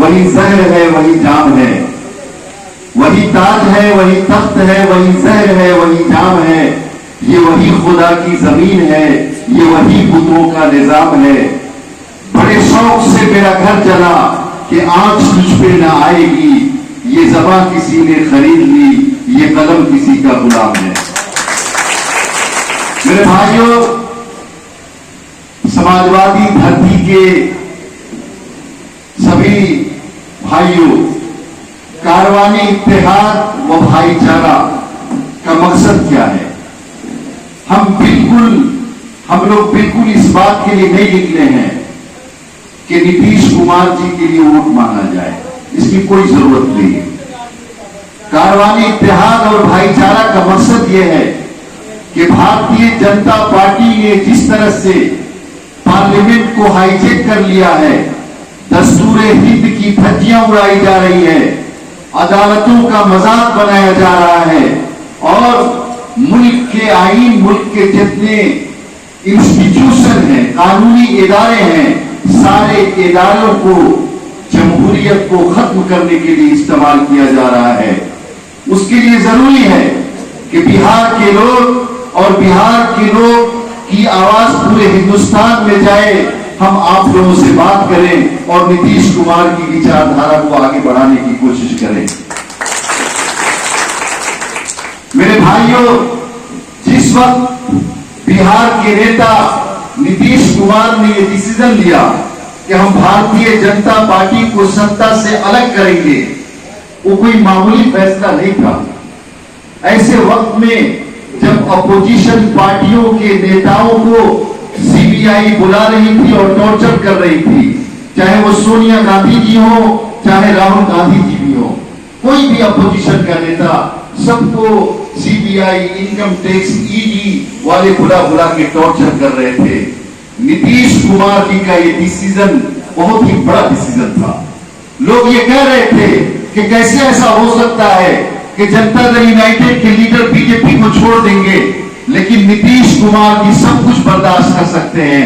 वही जहर है वही जाम है, वही ताज है वही तख्त है, वही जहर है वही जाम है, ये वही खुदा की जमीन है, ये वही बुतों का निजाम है। बड़े शौक से मेरा घर जला कि आंच तुझ पे ना आएगी, ये ज़बां किसी ने खरीद ली, ये कलम किसी का गुलाम है। मेरे भाइयों, समाजवादी धरती के सभी भाइयों, कारवानी इत्तेहाद व भाईचारा का मकसद क्या है? हम लोग बिल्कुल इस बात के लिए नहीं निकले हैं कि नीतीश कुमार जी के लिए वोट मांगा जाए, इसकी कोई जरूरत नहीं है। कारवानी इत्तेहाद और भाईचारा का मकसद यह है कि भारतीय जनता पार्टी ने जिस तरह से पार्लियामेंट को हाईजेक कर लिया है, दस्तूरे हिंद की धज्जियां उड़ाई जा रही है, अदालतों का मजाक बनाया जा रहा है और मुल्क के आईन, मुल्क के जितने इंस्टीट्यूशन हैं, कानूनी इदारे हैं, सारे इदारों को जमहूरियत को खत्म करने के लिए इस्तेमाल किया जा रहा है। उसके लिए जरूरी है कि बिहार के लोग और बिहार के लोग की आवाज पूरे हिंदुस्तान में जाए। हम आप लोगों से बात करें और नीतीश कुमार की विचारधारा को आगे बढ़ाने की कोशिश करें। मेरे भाइयों, जिस वक्त बिहार के नेता नीतीश कुमार ने यह डिसीजन लिया कि हम भारतीय जनता पार्टी को सत्ता से अलग करेंगे, वो कोई मामूली फैसला नहीं था। ऐसे वक्त में जब अपोजिशन पार्टियों के नेताओं को सीबीआई बुला रही थी और टॉर्चर कर रही थी, चाहे वो सोनिया गांधी जी हो, चाहे राहुल गांधी जी भी हो, कोई भी अपोजिशन का नेता, सबको सीबीआई, इनकम टैक्स, ईडी वाले बुला के टॉर्चर कर रहे थे। नीतीश कुमार जी का ये डिसीजन बहुत ही बड़ा डिसीजन था। लोग ये कह रहे थे कि कैसे ऐसा हो सकता है कि जनता दल यूनाइटेड के लीडर बीजेपी को छोड़ देंगे, लेकिन नीतीश कुमार जी सब कुछ बर्दाश्त कर सकते हैं।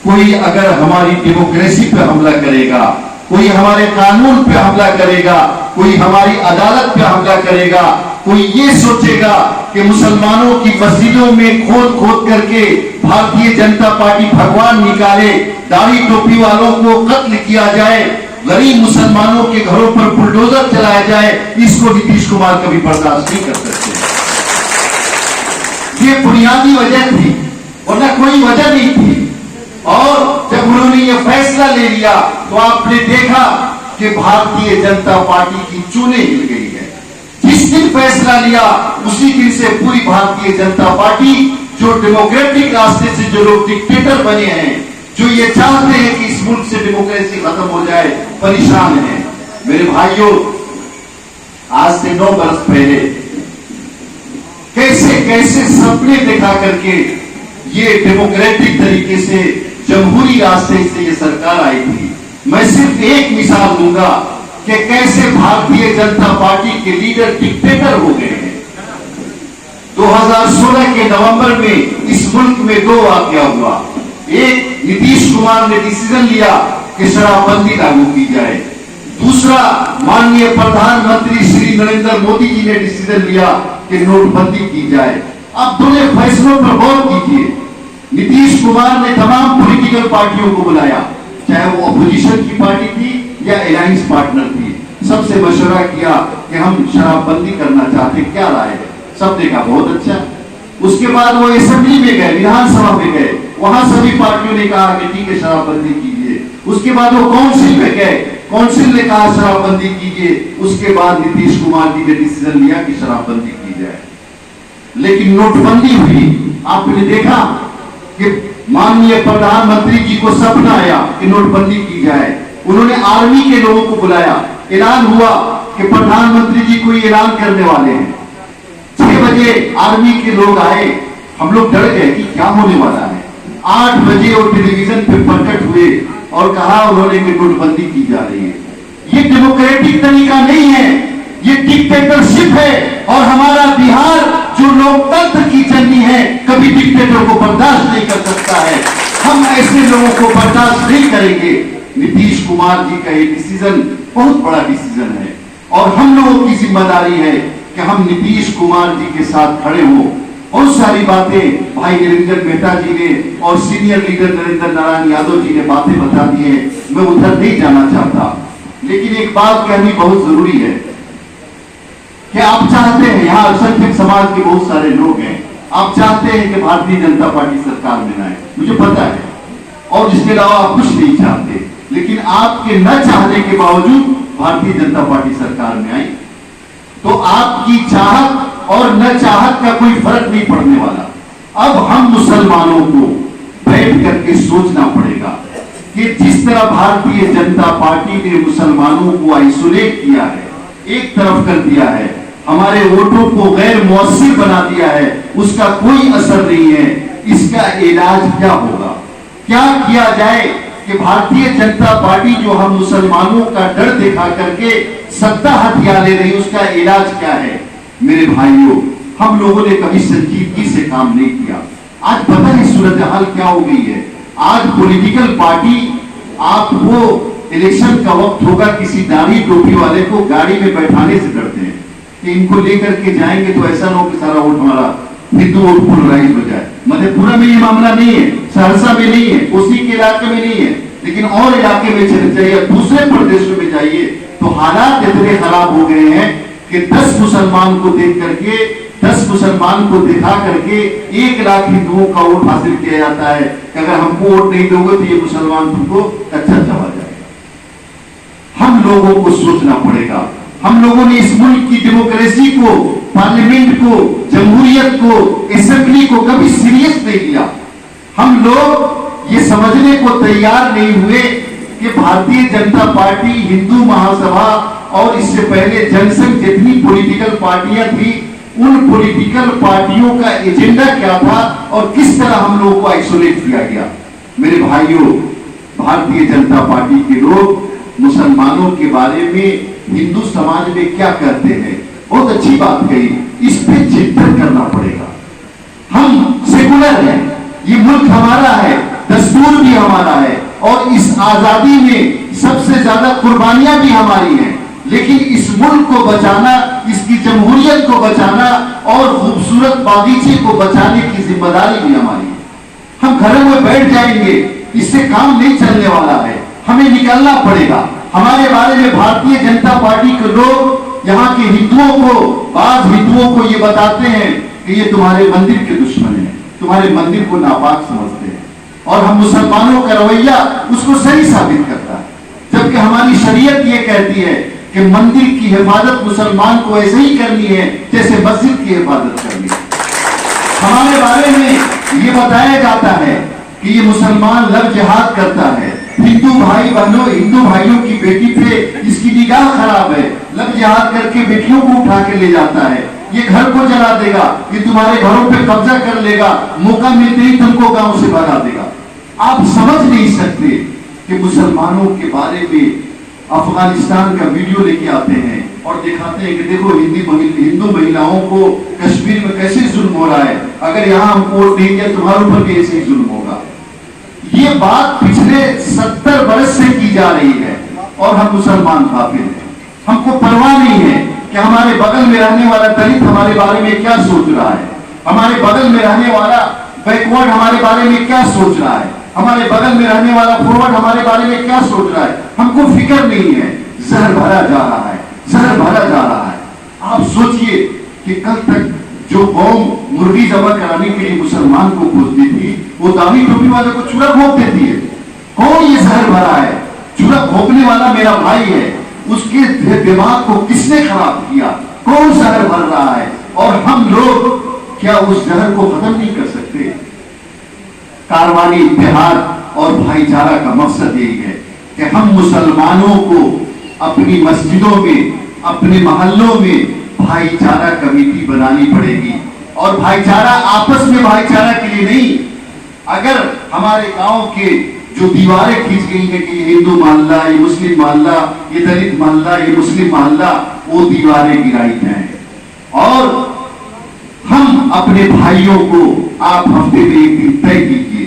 कोई अगर हमारी डेमोक्रेसी पे हमला करेगा, कोई हमारे कानून पे हमला करेगा, कोई हमारी अदालत पे हमला करेगा, कोई ये सोचेगा कि मुसलमानों की मस्जिदों में खोद करके भारतीय जनता पार्टी भगवान निकाले, दाढ़ी टोपी वालों को कत्ल किया जाए, गरीब मुसलमानों के घरों पर बुलडोजर चलाया जाए, इसको नीतीश कुमार कभी बर्दाश्त नहीं कर सकते। ये बुनियादी वजह थी, वरना कोई वजह नहीं थी। और जब उन्होंने ये फैसला ले लिया तो आपने देखा कि भारतीय जनता पार्टी की चूने हिल गई है। जिस दिन फैसला लिया उसी दिन से पूरी भारतीय जनता पार्टी, जो डेमोक्रेटिक रास्ते से जो लोग डिक्टेटर बने हैं, जो ये चाहते हैं कि इस मुल्क से डेमोक्रेसी खत्म हो जाए, परेशान है। मेरे भाइयों, आज से 9 वर्ष पहले कैसे सपने दिखा करके ये डेमोक्रेटिक तरीके से जमहूरी रास्ते से ये सरकार आई थी। मैं सिर्फ एक मिसाल दूंगा कि कैसे भारतीय जनता पार्टी के लीडर डिक्टेटर हो गए हैं। 2016 के नवंबर में इस मुल्क में 2 वाकया हुआ। एक, नीतीश कुमार ने डिसीजन लिया कि शराबबंदी लागू की जाए। दूसरा, माननीय प्रधानमंत्री श्री नरेंद्र मोदी जी ने डिसीजन लिया कि नोटबंदी की जाए। अब दोनों फैसलों पर गौर कीजिए। नीतीश कुमार ने तमाम पॉलिटिकल पार्टियों को बुलाया, चाहे वो अपोजिशन की पार्टी थी या अलायंस पार्टनर थी, सबसे मशवरा किया कि हम शराबबंदी करना चाहते, क्या राय है? सब ने कहा बहुत अच्छा। उसके बाद वो असेंबली में गए, विधानसभा में गए, वहां सभी पार्टियों ने कहा कि ठीक है शराबबंदी कीजिए। उसके बाद वो काउंसिल में गए, काउंसिल ने कहा शराबबंदी कीजिए। उसके बाद नीतीश कुमार जी ने डिसीजन लिया कि शराबबंदी की जाए। लेकिन नोटबंदी हुई, आपने देखा कि माननीय प्रधानमंत्री जी को सपना आया कि नोटबंदी की जाए। उन्होंने आर्मी के लोगों को बुलाया, ऐलान हुआ कि प्रधानमंत्री जी कोई ऐलान करने वाले हैं। 6 बजे आर्मी के लोग आए, हम लोग डर गए कि क्या होने वाला है। 8 बजे वो टेलीविजन पे प्रकट हुए और कहा उन्होंने कि नोटबंदी की जा रही है। ये डेमोक्रेटिक तरीका नहीं है, ये डिक्टेटरशिप है। और हमारा बिहार जो लोकतंत्र की जननी है, कभी डिक्टेटर को बर्दाश्त नहीं कर सकता है। हम ऐसे लोगों को बर्दाश्त नहीं करेंगे। नीतीश कुमार जी का ये डिसीजन बहुत बड़ा डिसीजन है और हम लोगों की जिम्मेदारी है कि हम नीतीश कुमार जी के साथ खड़े हों। बहुत सारी बातें भाई निरंजन मेहता जी ने और सीनियर लीडर नरेंद्र नारायण यादव जी ने बातें बता दी है, मैं उधर नहीं जाना चाहता, लेकिन एक बात कहनी बहुत जरूरी है कि आप चाहते हैं, यहाँ अल्पसंख्यक समाज के बहुत सारे लोग हैं, आप चाहते हैं कि भारतीय जनता पार्टी सरकार में आए, मुझे पता है, और इसके अलावा आप कुछ नहीं चाहते, लेकिन आपके न चाहने के बावजूद भारतीय जनता पार्टी सरकार में आई तो आपकी चाहत और न चाहत का कोई फर्क नहीं पड़ने वाला। अब हम मुसलमानों को बैठ करके सोचना पड़ेगा कि जिस तरह भारतीय जनता पार्टी ने मुसलमानों को आइसोलेट किया है, एक तरफ कर दिया है, हमारे वोटों को गैर मौसर बना दिया है, उसका कोई असर नहीं है। इसका इलाज क्या होगा, क्या किया जाए कि भारतीय जनता पार्टी जो हम मुसलमानों का डर दिखा करके सत्ता हथिया ले रही, उसका इलाज क्या है? मेरे भाइयों, हम लोगों ने कभी संजीदगी से काम नहीं किया। आज पता है सूरत हाल क्या हो गई है। आज पॉलिटिकल पार्टी, आप वो इलेक्शन का वक्त होगा, किसी दाढ़ी टोपी वाले को गाड़ी में बैठाने से डरते हैं कि इनको लेकर के जाएंगे तो ऐसा ना हो कि सारा वोट हमारा हिंदू वोट पोलराइज हो जाए। मधेपुरा में ये मामला नहीं है, सहरसा में नहीं है, कोसी के इलाके में नहीं है, लेकिन और इलाके में चले जाइए, दूसरे प्रदेशों में जाइए तो हालात इतने खराब हो गए हैं कि 10 मुसलमान को देख करके, 10 मुसलमान को दिखा करके 1 लाख हिंदुओं का वोट हासिल किया जाता है कि अगर हमको वोट नहीं दोगे तो ये मुसलमान तुमको अच्छा चला जाएगा। हम लोगों को सोचना पड़ेगा। हम लोगों ने इस मुल्क की डेमोक्रेसी को, पार्लियामेंट को, जमहूरियत को, असेंबली को कभी सीरियस नहीं लिया। हम लोग ये समझने को तैयार नहीं हुए कि भारतीय जनता पार्टी, हिंदू महासभा और इससे पहले जनसंघ जितनी पॉलिटिकल पार्टियां थी, उन पॉलिटिकल पार्टियों का एजेंडा क्या था और किस तरह हम लोगों को आइसोलेट किया गया। मेरे भाइयों, भारतीय जनता पार्टी के लोग मुसलमानों के बारे में, हिंदू समाज में क्या कहते हैं, बहुत अच्छी बात कही, इस पे चिंतन करना पड़ेगा। हम सेकुलर हैं, ये मुल्क हमारा है, दस्तूर भी हमारा है और इस आजादी में सबसे ज्यादा कुर्बानियां भी हमारी हैं, लेकिन इस मुल्क को बचाना, इसकी जमहूरियत को बचाना और खूबसूरत बागीचे को बचाने की जिम्मेदारी भी हमारी है। हम घरों में बैठ जाएंगे, इससे काम नहीं चलने वाला है, हमें निकलना पड़ेगा। हमारे बारे में भारतीय जनता पार्टी के लोग यहाँ के हिंदुओं को, बाज हिंदुओं को ये बताते हैं कि ये तुम्हारे मंदिर के दुश्मन हैं, तुम्हारे मंदिर को नापाक समझते हैं, और हम मुसलमानों का रवैया उसको सही साबित करता है, जबकि हमारी शरीयत ये कहती है कि मंदिर की हिफाजत मुसलमान को ऐसे ही करनी है जैसे मस्जिद की हिफाजत करनी है। हमारे बारे में ये बताया जाता है कि ये मुसलमान लव जिहाद करता है, हिंदू भाई बहनों, हिंदू भाइयों की बेटी पे इसकी निगाह खराब है, लव जिहाद करके बेटियों को उठा के ले जाता है, ये घर को जला देगा, ये तुम्हारे घरों पे कब्जा कर लेगा, मौका मिलते ही तुमको गांव से भगा देगा। आप समझ नहीं सकते कि मुसलमानों के बारे में अफगानिस्तान का वीडियो लेके आते हैं और दिखाते हैं कि देखो हिंदू महिलाओं को कश्मीर में कैसे जुल्म हो रहा है, अगर यहाँ हम वोट नहीं दिया तुम्हारे ऊपर भी ऐसे ही जुल्म होगा। ये बात पिछले 70 वर्ष से की जा रही है और हम मुसलमान काफिर हैं। हमको परवाह नहीं है कि हमारे बगल में रहने वाला दलित हमारे बारे में क्या सोच रहा है, हमारे बगल में रहने वाला बैकवर्ड हमारे बारे में क्या सोच रहा है, हमारे बगल में रहने वाला फॉरवर्ड हमारे बारे में क्या सोच रहा है, हमको फिक्र नहीं है। जहर भरा जा रहा है, जहर भरा जा रहा है। आप सोचिए कि कल तक जो कौम मुर्गी जमा कराने के लिए मुसलमान को खोजती थी, वो दाढ़ी टोपी वाले को चूड़ा घोंप देती है। कौन ये जहर भरा है? चूड़ा घोंपने वाला मेरा भाई है, उसके दिमाग को किसने खराब किया? कौन जहर भर रहा है? और हम लोग क्या उस जहर को खत्म नहीं कर सकते? कारवानी इत्तेहाद और भाईचारा का मकसद यही है कि हम मुसलमानों को अपनी मस्जिदों में, अपने मोहल्लों में भाईचारा कमेटी बनानी पड़ेगी, और भाईचारा आपस में भाईचारा के लिए नहीं। अगर हमारे गांव के जो दीवारें खींच गई हैं कि ये हिंदू मोहल्ला, ये मुस्लिम मोहल्ला, ये दलित मोहल्ला, ये मुस्लिम मोहल्ला, वो दीवारें गिराई जाएं। और हम अपने भाइयों को, आप हफ्ते में एक दिन तय कीजिए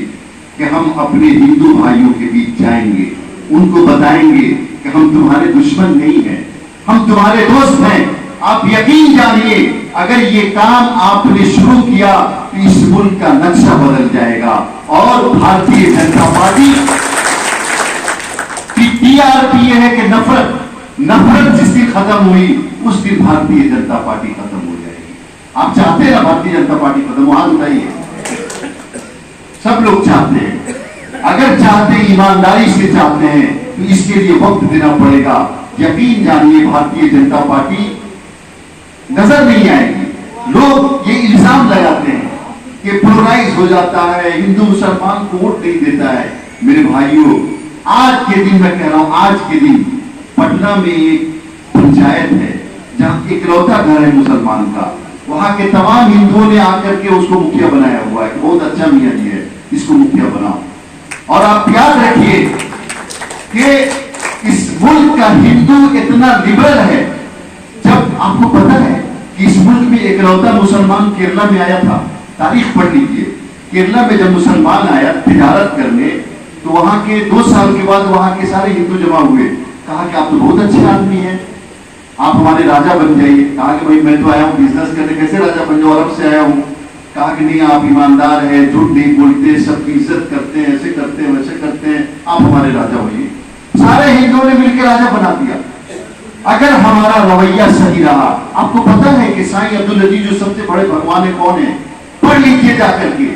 कि हम अपने हिंदू भाइयों के बीच जाएंगे, उनको बताएंगे कि हम तुम्हारे दुश्मन नहीं हैं, हम तुम्हारे दोस्त हैं। आप यकीन जानिए, अगर ये काम आपने शुरू किया तो इस मुल्क का नक्शा बदल जाएगा और भारतीय जनता पार्टी की टीआरपी है कि नफरत जिस दिन खत्म हुई उस दिन भारतीय जनता पार्टी खत्म हो जाएगी। आप चाहते हैं ना भारतीय जनता पार्टी खत्म हो? हाथ उठाइए। सब लोग चाहते हैं। अगर चाहते हैं, ईमानदारी से चाहते हैं, तो इसके लिए वक्त देना पड़ेगा। यकीन जानिए, भारतीय जनता पार्टी नजर नहीं आएगी। लोग ये इल्जाम लगाते हैं कि पोलराइज हो जाता है, हिंदू मुसलमान को वोट नहीं देता है। मेरे भाइयों, आज के दिन मैं कह रहा हूं, आज के दिन पटना में एक पंचायत है जहां इकलौता घर है मुसलमान का। वहां के तमाम हिंदुओं ने आकर के उसको मुखिया बनाया हुआ है। बहुत अच्छा मियां जी है, इसको मुखिया बनाओ। और आप याद रखिए कि इस मुल्क का हिंदू इतना लिबरल है, जब आपको पता है कि इस मुल्क में इकलौता मुसलमान केरला में आया था। तारीख पढ़ लीजिए। केरला में जब मुसलमान आया तिजारत करने, तो वहां के 2 साल के बाद वहां के सारे हिंदू जमा हुए। कहा कि आप तो बहुत अच्छे आदमी हैं, आप हमारे राजा बन जाइए। कहा कि भाई मैं तो आया हूं बिजनेस करने, कैसे राजा बन जाऊं, अरब से आया हूं। कहा कि नहीं, आप ईमानदार हैं, झूठ नहीं बोलते, सबकी इज्जत करते हैं, ऐसे करते हैं, वैसे करते हैं, आप हमारे राजा होइए। सारे हिंदुओं ने मिलकर राजा बना दिया। अगर हमारा रवैया सही रहा, आपको पता है कि साईं अब्दुल अजीज जो सबसे बड़े भगवान है कौन है, पढ़ लीजिए जाकर के।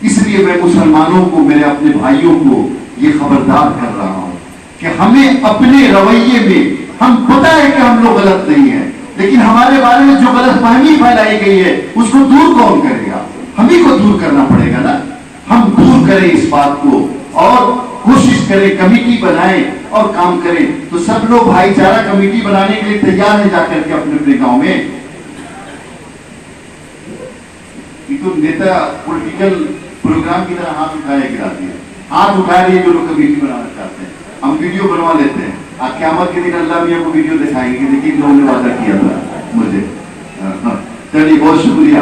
इसलिए मैं मुसलमानों को, मेरे अपने भाइयों को ये खबरदार कर रहा हूं कि हमें अपने रवैये में, हम पता है कि हम लोग गलत नहीं है, लेकिन हमारे बारे में जो गलतफहमी फैलाई गई है उसको दूर कौन करेगा? हम ही को दूर करना पड़ेगा ना। हम दूर करें इस बात को और कोशिश करें, कमेटी बनाएं और काम करें। तो सब लोग भाईचारा कमेटी बनाने के लिए तैयार है जाकर के अपने अपने गांव में। तो नेता पॉलिटिकल प्रोग्राम की तरह हाथ उठाया गिरा दिया, हाथ उठा रही है जो लोग कमेटी बनाना चाहते हैं। हम वीडियो बनवा लेते हैं, आज क़यामत के दिन अल्लाह मियां को वीडियो दिखाएंगे, देखिए लोगों ने वादा किया था मुझे। चलिए, बहुत शुक्रिया।